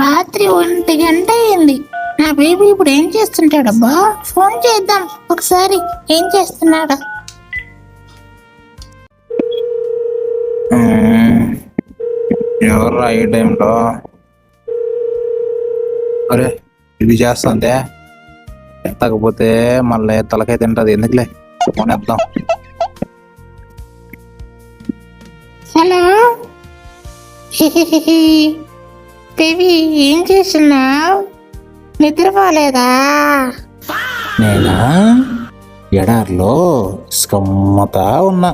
రాత్రి 1 గంట అయింది. నా బేబీ ఇప్పుడు ఏం చేస్తుంటాడబ్బా? ఫోన్ చేద్దాం ఒకసారి. ఏం చేస్తున్నాడు? ఎవర్రా ఈ టైంలో? అరే ఇది చేస్తుందే, ఎత్తకపోతే మళ్ళీ తలకాయ తింటది. ఎందుకులే, ఫోన్ ఎత్తాం. హలో బేబీ, ఏం చేస్తున్నావు? నిద్రపోలేదా? నేనా ఎడారిలో ఇసుకమ్మతా ఉన్నా.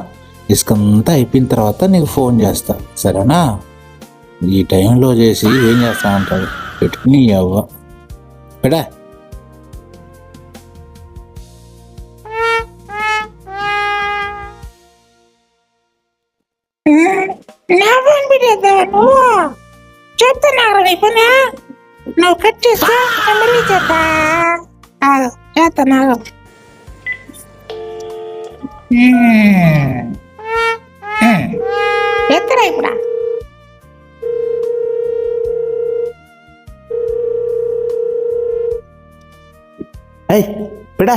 ఇసుకంతా అయిపోయిన తర్వాత నీకు ఫోన్ చేస్తా, సరేనా? ఈ టైంలో చేసి ఏం చేస్తా ఉంటాడు పెట్టుకుని అవ్వ పెడా. నా ఫోన్ పెట్టేద్దావా నువ్వు? చెప్తున్నావు నీ పని. నువ్వు కట్ చేస్తా మళ్ళీ చేస్తా. చేస్తున్నావు. ఎత్తరా ఇప్పుడు? అయ్ పెడా.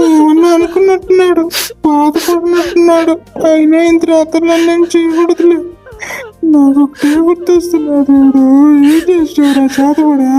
ఏమన్నా అనుకున్నట్టున్నాడు, బాధపడినట్టున్నాడు. అయినా ఇంత రాత్రి నన్ను చేయకూడదులే. నాకు ఒకటే గుర్తొస్తున్నాడు. ఏం చేస్తావురా చేతపడా?